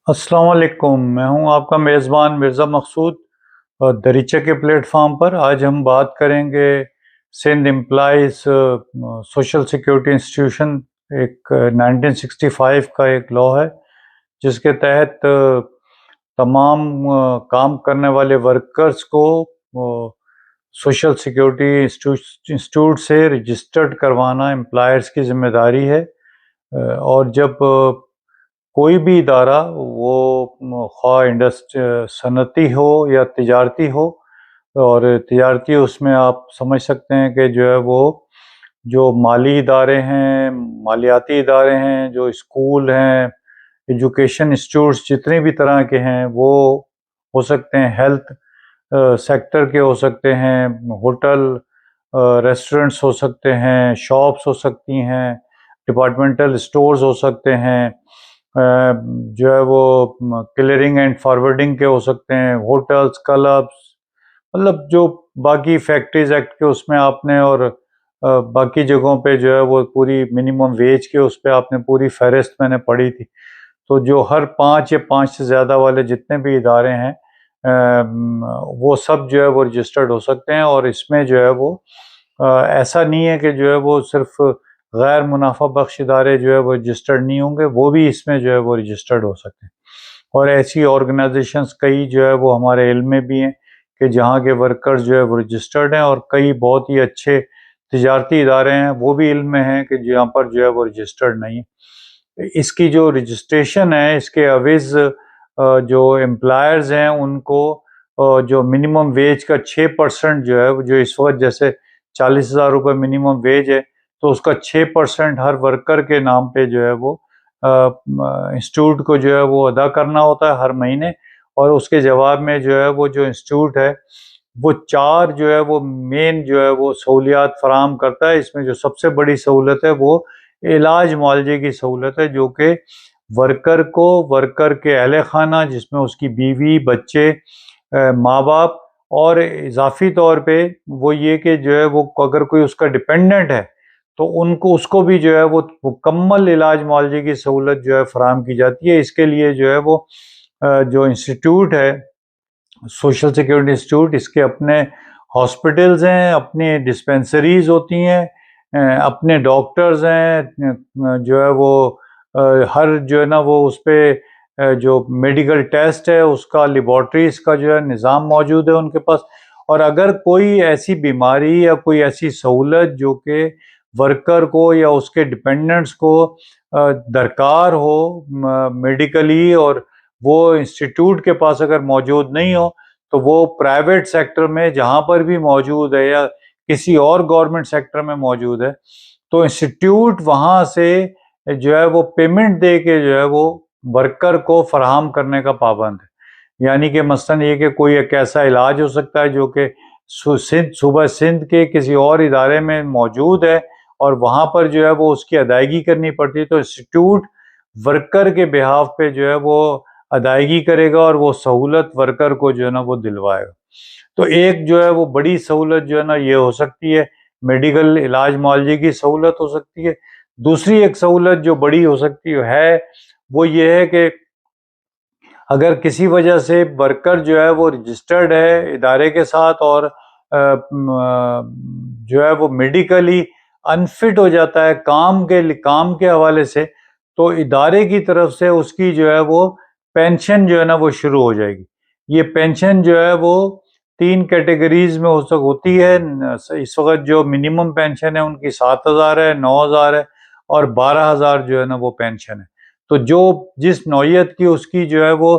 السلام علیکم، میں ہوں آپ کا میزبان مرزا مقصود اور دریچہ کے پلیٹ فارم پر آج ہم بات کریں گے Sindh employees social security institution ایک 1965 کا ایک لا ہے جس کے تحت تمام کام کرنے والے ورکرز کو سوشل سیکیورٹی انسٹیٹیوٹ سے رجسٹرڈ کروانا امپلائرز کی ذمہ داری ہے۔ اور جب کوئی بھی ادارہ وہ خواہ صنعتی ہو یا تجارتی ہو، اور تجارتی اس میں آپ سمجھ سکتے ہیں کہ جو ہے وہ جو مالی ادارے ہیں، مالیاتی ادارے ہیں، جو اسکول ہیں، ایجوکیشن انسٹیٹیوٹس جتنے بھی طرح کے ہیں وہ ہو سکتے ہیں، ہیلتھ سیکٹر کے ہو سکتے ہیں، ہوٹل ریسٹورنٹس ہو سکتے ہیں، شاپس ہو سکتی ہیں، ڈپارٹمنٹل اسٹورز ہو سکتے ہیں، جو ہے وہ کلیئرنگ اینڈ فارورڈنگ کے ہو سکتے ہیں، ہوٹلز، کلبس، مطلب جو باقی فیکٹریز ایکٹ کے اس میں آپ نے، اور باقی جگہوں پہ جو ہے وہ پوری منیمم ویج کے اس پہ آپ نے پوری فہرست میں نے پڑھی تھی۔ تو جو ہر 5 یا 5 سے زیادہ والے جتنے بھی ادارے ہیں وہ سب جو ہے وہ رجسٹرڈ ہو سکتے ہیں، اور اس میں جو ہے وہ ایسا نہیں ہے کہ جو ہے وہ صرف غیر منافع بخش ادارے جو ہے وہ رجسٹرڈ نہیں ہوں گے، وہ بھی اس میں جو ہے وہ رجسٹرڈ ہو سکتے ہیں۔ اور ایسی آرگنائزیشنز کئی جو ہے وہ ہمارے علم میں بھی ہیں کہ جہاں کے ورکرز جو ہے وہ رجسٹرڈ ہیں، اور کئی بہت ہی اچھے تجارتی ادارے ہیں وہ بھی علم میں ہیں کہ جہاں پر جو ہے وہ رجسٹرڈ نہیں ہے۔ اس کی جو رجسٹریشن ہے، اس کے عوض جو امپلائرز ہیں ان کو جو منیمم ویج کا 6% جو ہے جو اس وقت جیسے 40,000 روپے منیمم ویج ہے، تو اس کا 6% ہر ورکر کے نام پہ جو ہے وہ انسٹیٹیوٹ کو جو ہے وہ ادا کرنا ہوتا ہے ہر مہینے۔ اور اس کے جواب میں جو ہے وہ جو انسٹیٹیوٹ ہے وہ 4 جو ہے وہ مین جو ہے وہ سہولیات فراہم کرتا ہے۔ اس میں جو سب سے بڑی سہولت ہے وہ علاج معالجے کی سہولت ہے، جو کہ ورکر کے اہل خانہ، جس میں اس کی بیوی، بچے، ماں باپ، اور اضافی طور پہ وہ یہ کہ جو ہے وہ اگر کوئی اس کا ڈپینڈنٹ ہے تو اس کو بھی جو ہے وہ مکمل علاج معالجے کی سہولت جو ہے فراہم کی جاتی ہے۔ اس کے لیے جو ہے وہ جو انسٹیٹیوٹ ہے سوشل سیکیورٹی انسٹیٹیوٹ، اس کے اپنے ہاسپٹلز ہیں، اپنی ڈسپینسریز ہوتی ہیں، اپنے ڈاکٹرز ہیں، جو ہے وہ ہر جو ہے نا وہ اس پہ جو میڈیکل ٹیسٹ ہے اس کا لیبارٹریز کا جو ہے نظام موجود ہے ان کے پاس۔ اور اگر کوئی ایسی بیماری یا کوئی ایسی سہولت جو کہ ورکر کو یا اس کے ڈپینڈنٹس کو درکار ہو میڈیکلی، اور وہ انسٹیٹیوٹ کے پاس اگر موجود نہیں ہو تو وہ پرائیویٹ سیکٹر میں جہاں پر بھی موجود ہے یا کسی اور گورنمنٹ سیکٹر میں موجود ہے، تو انسٹیٹیوٹ وہاں سے جو ہے وہ پیمنٹ دے کے جو ہے وہ ورکر کو فراہم کرنے کا پابند ہے۔ یعنی کہ مثلاً یہ کہ کوئی ایک ایسا علاج ہو سکتا ہے جو کہ صوبہ سندھ کے کسی اور ادارے میں موجود ہے، اور وہاں پر جو ہے وہ اس کی ادائیگی کرنی پڑتی ہے، تو انسٹیٹیوٹ ورکر کے بہاف پہ جو ہے وہ ادائیگی کرے گا اور وہ سہولت ورکر کو جو ہے نا وہ دلوائے گا۔ تو ایک جو ہے وہ بڑی سہولت جو ہے نا یہ ہو سکتی ہے، میڈیکل علاج معالجے کی سہولت ہو سکتی ہے۔ دوسری ایک سہولت جو بڑی ہو سکتی ہے وہ یہ ہے کہ اگر کسی وجہ سے ورکر جو ہے وہ رجسٹرڈ ہے ادارے کے ساتھ اور جو ہے وہ میڈیکلی انفٹ ہو جاتا ہے کام کے حوالے سے، تو ادارے کی طرف سے اس کی جو ہے وہ پینشن جو ہے نا وہ شروع ہو جائے گی۔ یہ پینشن جو ہے وہ 3 کیٹیگریز میں ہوتی ہے۔ اس وقت جو منیمم پینشن ہے ان کی 7,000 ہے، 9,000 ہے، اور 12,000 جو ہے نا وہ پینشن ہے۔ تو جو جس نوعیت کی اس کی جو ہے وہ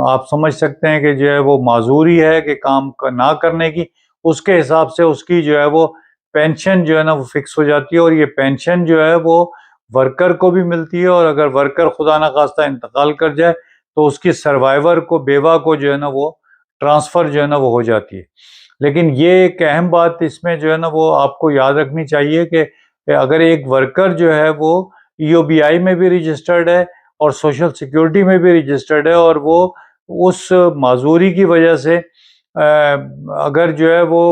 آپ سمجھ سکتے ہیں کہ جو ہے وہ معذوری ہے کہ کام نہ کرنے کی، اس کے حساب سے اس کی جو ہے وہ پینشن جو ہے نا وہ فکس ہو جاتی ہے، اور یہ پینشن جو ہے وہ ورکر کو بھی ملتی ہے، اور اگر ورکر خدا نخواستہ انتقال کر جائے تو اس کی سروائیور کو، بیوہ کو جو ہے نا وہ ٹرانسفر جو ہے نا وہ ہو جاتی ہے۔ لیکن یہ ایک اہم بات اس میں جو ہے نا وہ آپ کو یاد رکھنی چاہیے کہ اگر ایک ورکر جو ہے وہ ای او بی آئی میں بھی رجسٹرڈ ہے اور سوشل سیکیورٹی میں بھی رجسٹرڈ ہے، اور وہ اس معذوری کی وجہ سے اگر جو ہے وہ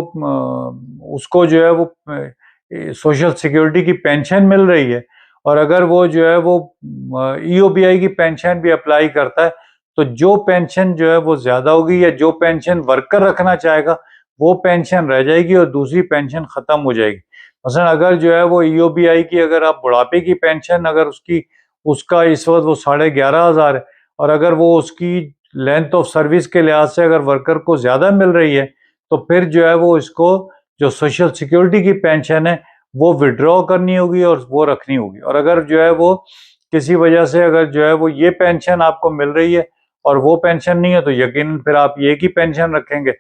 اس کو جو ہے وہ سوشل سیکیورٹی کی پینشن مل رہی ہے، اور اگر وہ جو ہے وہ ای او بی آئی کی پینشن بھی اپلائی کرتا ہے تو جو پینشن جو ہے وہ زیادہ ہوگی یا جو پینشن ورکر رکھنا چاہے گا وہ پینشن رہ جائے گی اور دوسری پینشن ختم ہو جائے گی. مثلا اگر جو ہے وہ ای او بی آئی کی اگر آپ بڑھاپے کی پینشن اگر اس کا اس وقت وہ 11,500 ہے اور اگر وہ اس کی لینتھ آف سروس کے لحاظ سے اگر ورکر کو زیادہ مل رہی ہے تو پھر جو ہے وہ اس کو جو سوشل سیکیورٹی کی پینشن ہے وہ وڈرا کرنی ہوگی اور وہ رکھنی ہوگی. اور اگر جو ہے وہ کسی وجہ سے اگر جو ہے وہ یہ پینشن آپ کو مل رہی ہے اور وہ پینشن نہیں ہے تو یقیناً پھر آپ یہ کی پینشن رکھیں گے.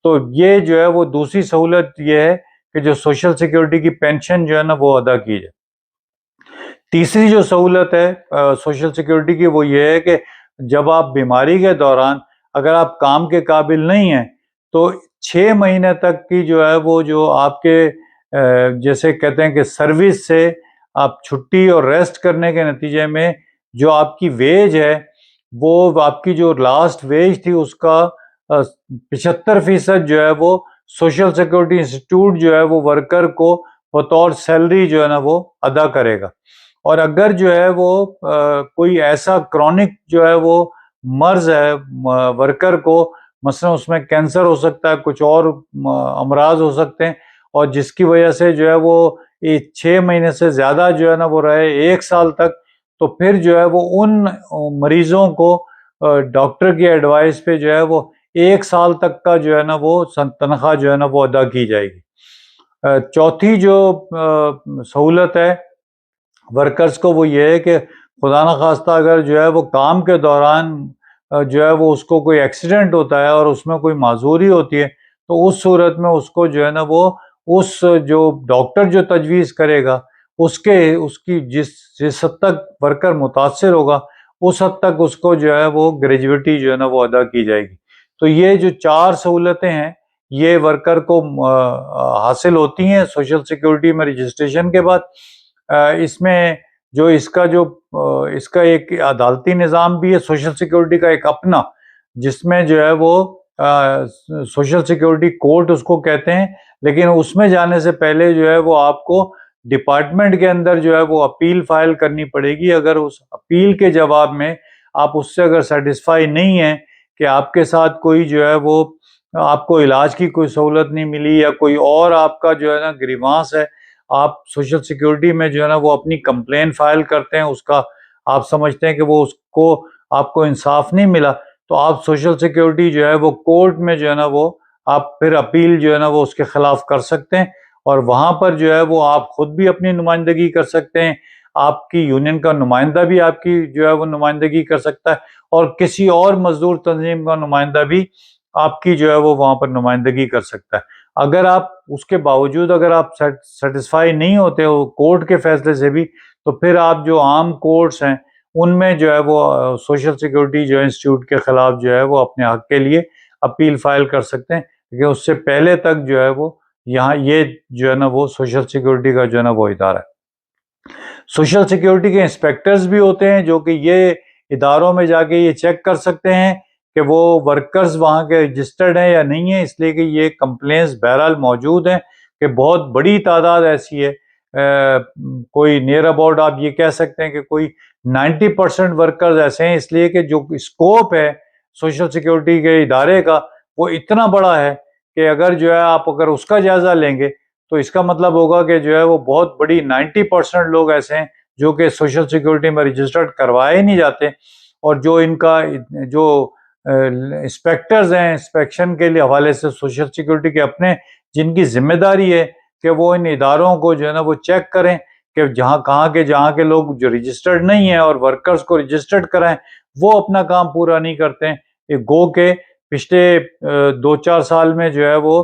تو یہ جو ہے وہ دوسری سہولت یہ ہے کہ جو سوشل سیکیورٹی کی پینشن جو ہے نا وہ ادا کی جائے. تیسری جو سہولت ہے سوشل سیکیورٹی کی وہ یہ ہے کہ جب آپ بیماری کے دوران اگر آپ کام کے قابل نہیں ہیں تو 6 مہینے تک کی جو ہے وہ جو آپ کے جیسے کہتے ہیں کہ سروس سے آپ چھٹی اور ریسٹ کرنے کے نتیجے میں جو آپ کی ویج ہے وہ آپ کی جو لاسٹ ویج تھی اس کا 75% جو ہے وہ سوشل سیکیورٹی انسٹیٹیوٹ جو ہے وہ ورکر کو بطور سیلری جو ہے نا وہ ادا کرے گا. اور اگر جو ہے وہ کوئی ایسا کرونک جو ہے وہ مرض ہے ورکر کو مثلا اس میں کینسر ہو سکتا ہے کچھ اور امراض ہو سکتے ہیں اور جس کی وجہ سے جو ہے وہ 6 مہینے سے زیادہ جو ہے نا وہ رہے 1 سال تک تو پھر جو ہے وہ ان مریضوں کو ڈاکٹر کی ایڈوائس پہ جو ہے وہ 1 سال تک کا جو ہے نا وہ تنخواہ جو ہے نا وہ ادا کی جائے گی. چوتھی جو سہولت ہے ورکرز کو وہ یہ ہے کہ خدا نخواستہ اگر جو ہے وہ کام کے دوران جو ہے وہ اس کو کوئی ایکسیڈنٹ ہوتا ہے اور اس میں کوئی معذوری ہوتی ہے تو اس صورت میں اس کو جو ہے نا وہ اس جو ڈاکٹر جو تجویز کرے گا اس کی جس حد تک ورکر متاثر ہوگا اس حد تک اس کو جو ہے وہ گریجویٹی جو ہے نا وہ ادا کی جائے گی. تو یہ جو 4 سہولتیں ہیں یہ ورکر کو حاصل ہوتی ہیں سوشل سیکیورٹی میں رجسٹریشن کے بعد. اس میں جو اس کا ایک عدالتی نظام بھی ہے سوشل سیکیورٹی کا ایک اپنا جس میں جو ہے وہ سوشل سیکیورٹی کورٹ اس کو کہتے ہیں لیکن اس میں جانے سے پہلے جو ہے وہ آپ کو ڈپارٹمنٹ کے اندر جو ہے وہ اپیل فائل کرنی پڑے گی. اگر اس اپیل کے جواب میں آپ اس سے اگر سیٹسفائی نہیں ہیں کہ آپ کے ساتھ کوئی جو ہے وہ آپ کو علاج کی کوئی سہولت نہیں ملی یا کوئی اور آپ کا جو ہے نا گریوانس ہے آپ سوشل سیکیورٹی میں جو ہے نا وہ اپنی کمپلین فائل کرتے ہیں اس کا آپ سمجھتے ہیں کہ وہ اس کو آپ کو انصاف نہیں ملا تو آپ سوشل سیکیورٹی جو ہے وہ کورٹ میں جو ہے نا وہ آپ پھر اپیل جو ہے نا وہ اس کے خلاف کر سکتے ہیں اور وہاں پر جو ہے وہ آپ خود بھی اپنی نمائندگی کر سکتے ہیں. آپ کی یونین کا نمائندہ بھی آپ کی جو ہے وہ نمائندگی کر سکتا ہے اور کسی اور مزدور تنظیم کا نمائندہ بھی آپ کی جو ہے وہ وہاں پر نمائندگی کر سکتا ہے. اگر آپ اس کے باوجود اگر آپ سیٹسفائی نہیں ہوتے ہو کورٹ کے فیصلے سے بھی تو پھر آپ جو عام کورٹس ہیں ان میں جو ہے وہ سوشل سیکیورٹی جو انسٹیٹیوٹ کے خلاف جو ہے وہ اپنے حق کے لیے اپیل فائل کر سکتے ہیں لیکن اس سے پہلے تک جو ہے وہ یہاں یہ جو ہے نا وہ سوشل سیکیورٹی کا جو ہے نا وہ ادارہ ہے. سوشل سیکیورٹی کے انسپیکٹرز بھی ہوتے ہیں جو کہ یہ اداروں میں جا کے یہ چیک کر سکتے ہیں کہ وہ ورکرز وہاں کے رجسٹرڈ ہیں یا نہیں ہیں اس لیے کہ یہ کمپلینس بہرحال موجود ہیں کہ بہت بڑی تعداد ایسی ہے کوئی نیئر اباؤٹ آپ یہ کہہ سکتے ہیں کہ کوئی 90% ورکرز ایسے ہیں اس لیے کہ جو اسکوپ ہے سوشل سیکیورٹی کے ادارے کا وہ اتنا بڑا ہے کہ اگر جو ہے آپ اگر اس کا جائزہ لیں گے تو اس کا مطلب ہوگا کہ جو ہے وہ بہت بڑی 90% لوگ ایسے ہیں جو کہ سوشل سیکیورٹی میں رجسٹرڈ کروائے ہی نہیں جاتے اور جو ان کا جو انسپیکٹرز ہیں انسپیکشن کے لیے حوالے سے سوشل سیکیورٹی کے اپنے جن کی ذمہ داری ہے کہ وہ ان اداروں کو جو ہے نا وہ چیک کریں کہ جہاں کے لوگ جو رجسٹرڈ نہیں ہیں اور ورکرز کو رجسٹرڈ کرائیں وہ اپنا کام پورا نہیں کرتے ہیں. گو کہ پچھلے 2-4 سال میں جو ہے وہ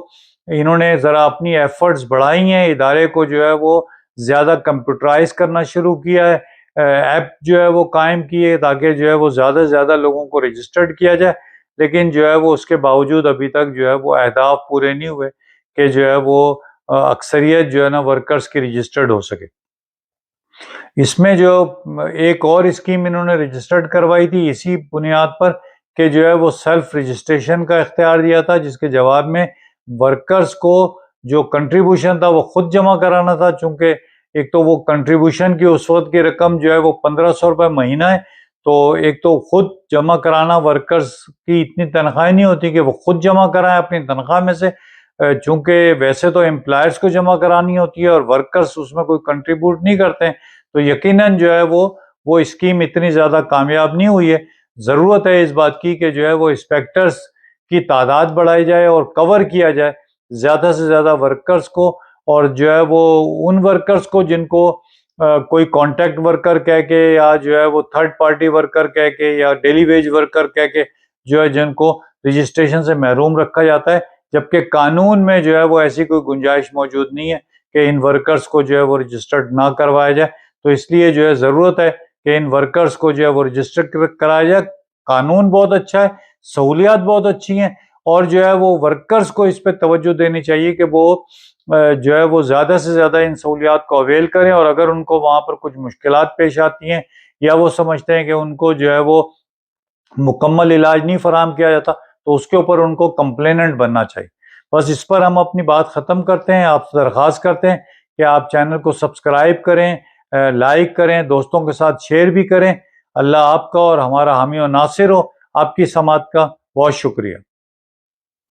انہوں نے ذرا اپنی ایفرٹس بڑھائی ہیں ادارے کو جو ہے وہ زیادہ کمپیوٹرائز کرنا شروع کیا ہے ایپ جو ہے وہ قائم کی ہے تاکہ جو ہے وہ زیادہ سے زیادہ لوگوں کو رجسٹرڈ کیا جائے لیکن جو ہے وہ اس کے باوجود ابھی تک جو ہے وہ اہداف پورے نہیں ہوئے کہ جو ہے وہ اکثریت جو ہے نا ورکرز کی رجسٹرڈ ہو سکے. اس میں جو ایک اور اسکیم انہوں نے رجسٹرڈ کروائی تھی اسی بنیاد پر کہ جو ہے وہ سیلف رجسٹریشن کا اختیار دیا تھا جس کے جواب میں ورکرز کو جو کنٹریبیوشن تھا وہ خود جمع کرانا تھا چونکہ ایک تو وہ کنٹریبیوشن کی اس وقت کی رقم جو ہے وہ 1500 روپے مہینہ ہے، تو ایک تو خود جمع کرانا، ورکرز کی اتنی تنخواہ نہیں ہوتی کہ وہ خود جمع کرائیں اپنی تنخواہ میں سے، چونکہ ویسے تو امپلائرز کو جمع کرانی ہوتی ہے اور ورکرز اس میں کوئی کنٹریبیوٹ نہیں کرتے ہیں، تو یقیناً جو ہے وہ اسکیم اتنی زیادہ کامیاب نہیں ہوئی ہے۔ ضرورت ہے اس بات کی کہ جو ہے وہ انسپیکٹرز کی تعداد بڑھائی جائے اور کور کیا جائے زیادہ سے زیادہ ورکرز کو، اور جو ہے وہ ان ورکرز کو جن کو کوئی کانٹیکٹ ورکر کہہ کے یا جو ہے وہ تھرڈ پارٹی ورکر کہہ کے یا ڈیلی ویج ورکر کہہ کے جو ہے جن کو رجسٹریشن سے محروم رکھا جاتا ہے، جبکہ قانون میں جو ہے وہ ایسی کوئی گنجائش موجود نہیں ہے کہ ان ورکرز کو جو ہے وہ رجسٹرڈ نہ کروایا جائے۔ تو اس لیے جو ہے ضرورت ہے کہ ان ورکرز کو جو ہے وہ رجسٹر کرایا جائے۔ قانون بہت اچھا ہے، سہولیات بہت اچھی ہیں، اور جو ہے وہ ورکرز کو اس پہ توجہ دینی چاہیے کہ وہ جو ہے وہ زیادہ سے زیادہ ان سہولیات کو اویل کریں، اور اگر ان کو وہاں پر کچھ مشکلات پیش آتی ہیں یا وہ سمجھتے ہیں کہ ان کو جو ہے وہ مکمل علاج نہیں فراہم کیا جاتا، تو اس کے اوپر ان کو کمپلیننٹ بننا چاہیے۔ بس اس پر ہم اپنی بات ختم کرتے ہیں۔ آپ سے درخواست کرتے ہیں کہ آپ چینل کو سبسکرائب کریں، لائک کریں، دوستوں کے ساتھ شیئر بھی کریں۔ اللہ آپ کا اور ہمارا حامی و ناصر ہو۔ آپ کی سماعت کا بہت شکریہ۔